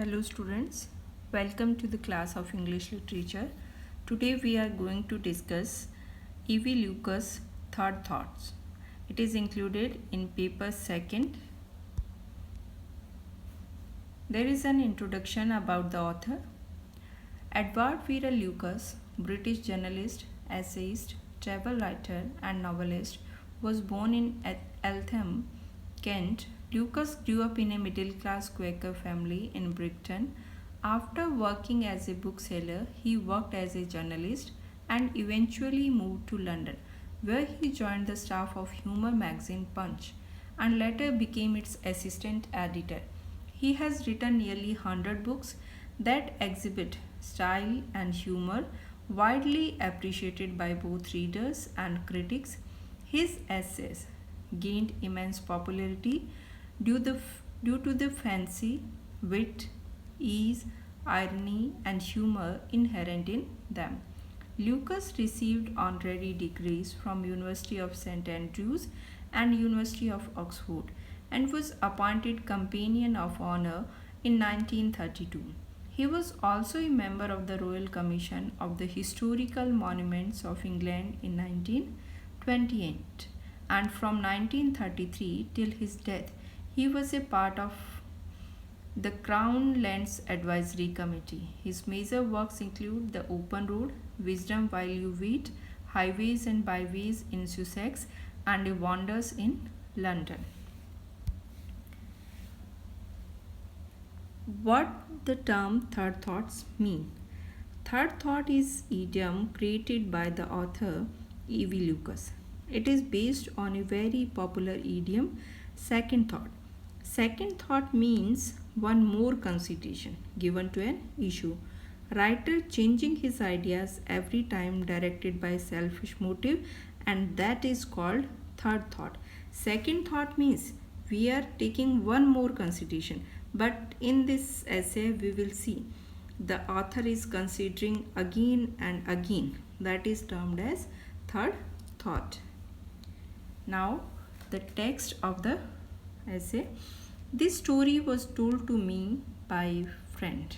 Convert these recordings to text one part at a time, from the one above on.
Hello students, welcome to the class of English Literature. Today we are going to discuss E.V. Lucas' Third Thoughts. It is included in paper second. There is an introduction about the author. Edward Vera Lucas, British journalist, essayist, travel writer and novelist, was born in Eltham, Kent. Lucas grew up in a middle-class Quaker family in Brighton. After working as a bookseller, he worked as a journalist and eventually moved to London, where he joined the staff of humor magazine Punch and later became its assistant editor. He has written nearly 100 books that exhibit style and humor, widely appreciated by both readers and critics. His essays gained immense popularity due to the fancy, wit, ease, irony, and humor inherent in them. Lucas received honorary degrees from University of St Andrews and University of Oxford and was appointed Companion of Honour in 1932. He was also a member of the Royal Commission of the Historical Monuments of England in 1928, and from 1933 till his death he was a part of the Crown Lands Advisory Committee. His major works include The Open Road, Wisdom While You Wait, Highways and Byways in Sussex, and Wonders in London. What the term third thoughts mean? Third thought is idiom created by the author E.V. Lucas. It is based on a very popular idiom, second thought. Second thought means one more consideration given to an issue. Writer changing his ideas every time directed by selfish motive, and that is called third thought. Second thought means we are taking one more consideration, but in this essay we will see the author is considering again and again. That is termed as third thought. Now the text of the essay. This story was told to me by friend.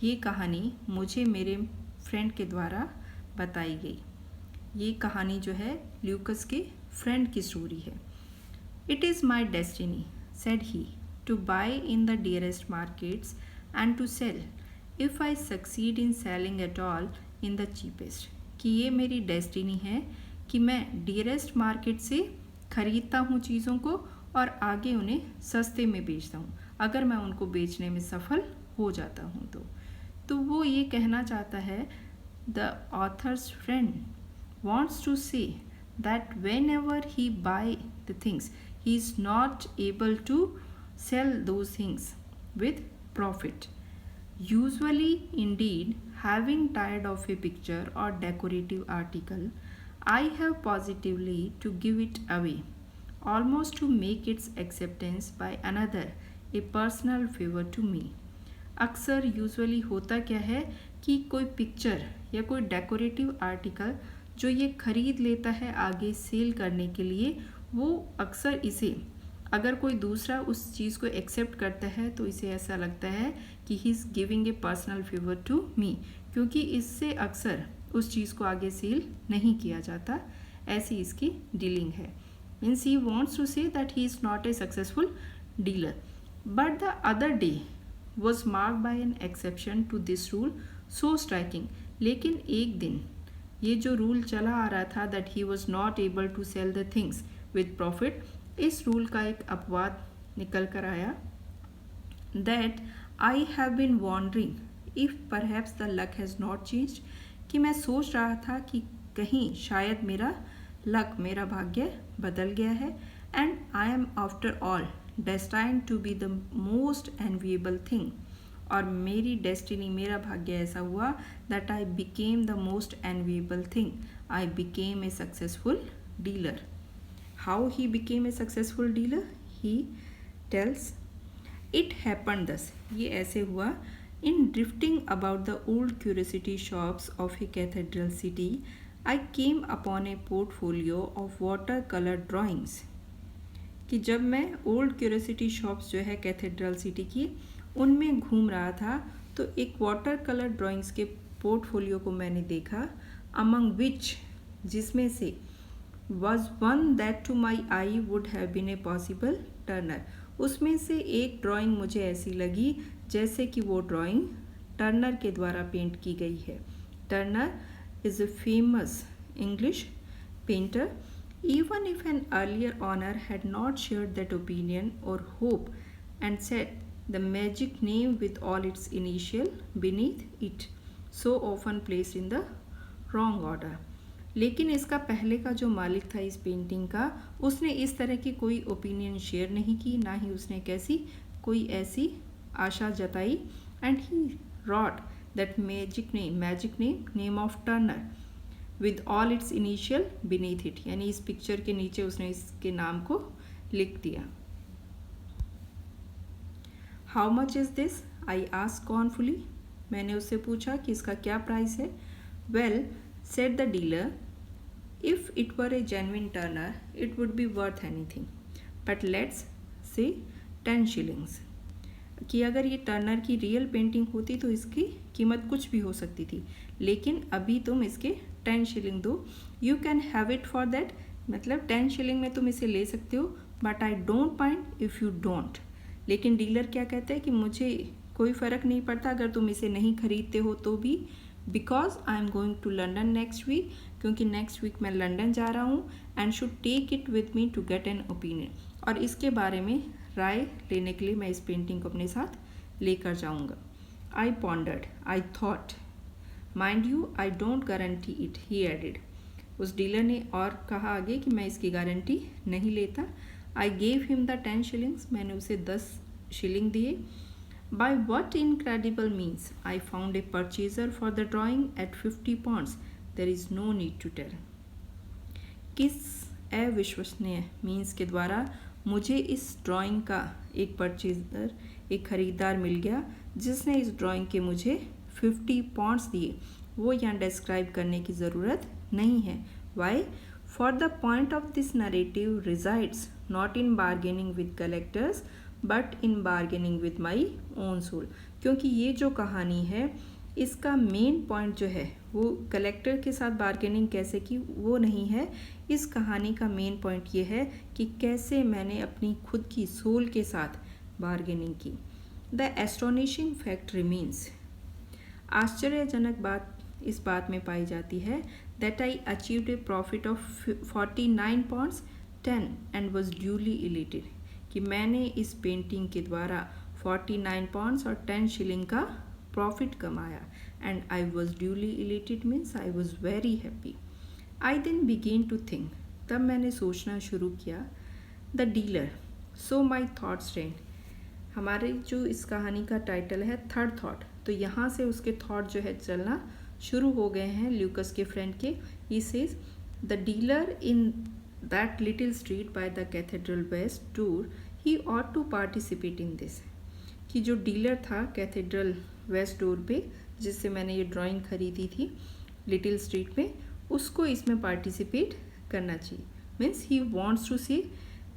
ये कहानी मुझे मेरे friend के द्वारा बताई गई. ये कहानी जो है ल्यूकस के फ्रेंड की स्टोरी है. It is my destiny, said he, to buy in the dearest markets and to sell, if I succeed in selling at all, in the cheapest. कि ये मेरी डेस्टिनी है कि मैं डियरेस्ट मार्केट से खरीदता हूँ चीज़ों को और आगे उन्हें सस्ते में बेचता हूँ अगर मैं उनको बेचने में सफल हो जाता हूँ तो वो ये कहना चाहता है the author's friend wants to say that whenever he buy the things he is not able to sell those things with profit. Usually, indeed, having tired of a picture or decorative article, I have positively to give it away, almost to make its acceptance by another a personal favor to me. अक्सर usually होता क्या है कि कोई picture या कोई decorative article जो ये खरीद लेता है आगे सेल करने के लिए, वो अक्सर इसे अगर कोई दूसरा उस चीज़ को एक्सेप्ट करता है तो इसे ऐसा लगता है कि he is giving a personal favour to me, क्योंकि इससे अक्सर उस चीज़ को आगे सेल नहीं किया जाता. ऐसी इसकी डीलिंग है. Means he wants to say that he is not a successful dealer. But the other day was marked by an exception to this rule so striking. लेकिन एक दिन ये जो रूल चला आ रहा था that he was not able to sell the things with profit, इस रूल का एक अपवाद निकल कर आया. That I have been wondering if perhaps the luck has not changed. कि मैं सोच रहा था कि कहीं शायद मेरा लक, मेरा भाग्य बदल गया है. And I am after all destined to be the most enviable thing. और मेरी डेस्टिनी, मेरा भाग्य ऐसा हुआ that I became the most enviable thing. I became a successful dealer. How he became a successful dealer? He tells it happen thus. ये ऐसे हुआ. In drifting about the old curiosity shops of a cathedral city, I came upon a portfolio of watercolor drawings. कि जब मैं old curiosity shops जो है cathedral city की, उनमें घूम रहा था तो एक वाटर कलर ड्राइंग्स के पोर्टफोलियो को मैंने देखा, अमंग विच, जिसमें से was one that to my eye would have been a possible Turner. उसमें से एक ड्राइंग मुझे ऐसी लगी जैसे कि वो ड्राइंग टर्नर के द्वारा पेंट की गई है। Turner is a famous English painter. Even if an earlier owner had not shared that opinion or hope and set the magic name with all its initial beneath it, so often placed in the wrong order. लेकिन इसका पहले का जो मालिक था इस painting का, उसने इस तरह की कोई ओपिनियन शेयर नहीं की, ना ही उसने कोई ऐसी आशा जताई। And he wrote that magic name of Turner with all its initial beneath it, यानी इस पिक्चर के नीचे उसने इसके नाम को लिख दिया। How much is this, I asked scornfully, मैंने उससे पूछा कि इसका क्या प्राइस है। Well, said the dealer, if it were a genuine Turner it would be worth anything, but let's say 10 shillings, कि अगर ये टर्नर की रियल पेंटिंग होती तो इसकी कीमत कुछ भी हो सकती थी, लेकिन अभी तुम इसके 10 शिलिंग दो। You can have it for that, मतलब 10 शिलिंग में तुम इसे ले सकते हो, but I don't mind if you don't. लेकिन डीलर क्या कहता है कि मुझे कोई फ़र्क नहीं पड़ता अगर तुम इसे नहीं खरीदते हो तो भी, because I am going to London next week, क्योंकि नेक्स्ट वीक मैं लंदन जा रहा हूँ, and should take it with me to get an opinion, और इसके बारे में राय लेने के लिए मैं इस पेंटिंग को अपने साथ लेकर जाऊँगा। I pondered, I thought, mind you I don't guarantee it, he added. उस डीलर ने और कहा आगे कि मैं इसकी गारंटी नहीं लेता। I gave him the 10 shillings, मैंने उसे 10 शिलिंग दिए। By what incredible means I found a purchaser for the drawing at 50 pounds, there is no need to tell. किस अविश्वसनीय मीन्स के द्वारा मुझे इस ड्राइंग का एक परचेजर, एक ख़रीदार मिल गया जिसने इस ड्राइंग के मुझे 50 पाउंड्स दिए, वो यहाँ डिस्क्राइब करने की ज़रूरत नहीं है। Why? For the point of this narrative resides not in bargaining with collectors but in bargaining with my own soul, क्योंकि ये जो कहानी है इसका मेन पॉइंट जो है वो कलेक्टर के साथ बार्गेनिंग कैसे की वो नहीं है। इस कहानी का मेन पॉइंट ये है कि कैसे मैंने अपनी खुद की सोल के साथ बार्गेनिंग की। द एस्टोनिशिंग फैक्ट रिमेन्स, आश्चर्यजनक बात इस बात में पाई जाती है, that I achieved A profit of 49 pounds 10 and was duly elated, कि मैंने इस पेंटिंग के द्वारा 49 पाउंड्स और 10 शिलिंग का प्रॉफिट कमाया। And I was duly elated means I was very happy. I then began to think, तब मैंने सोचना शुरू किया। The dealer, so my thoughts ran, हमारे जो इस कहानी का टाइटल है थर्ड थॉट, तो यहाँ से उसके थॉट जो है चलना शुरू हो गए हैं ल्यूकस के फ्रेंड के। He says the dealer in that little street by the cathedral west tower, he ought to participate in this, कि जो डीलर था कैथेड्रल वेस्ट डोर पे जिससे मैंने ये ड्राइंग खरीदी थी लिटिल स्ट्रीट पे, उसको इसमें पार्टिसिपेट करना चाहिए। Means he wants to say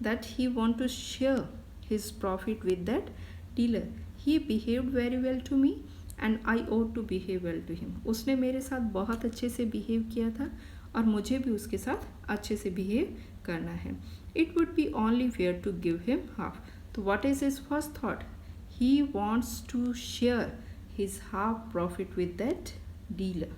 that he want to share his profit with that dealer. He behaved very well to me and I ought to behave well to him, उसने मेरे साथ बहुत अच्छे से बिहेव किया था और मुझे भी उसके साथ अच्छे से बिहेव करना है। It would be only fair to give him half, तो what is his first thought? He wants to share his half profit with that dealer.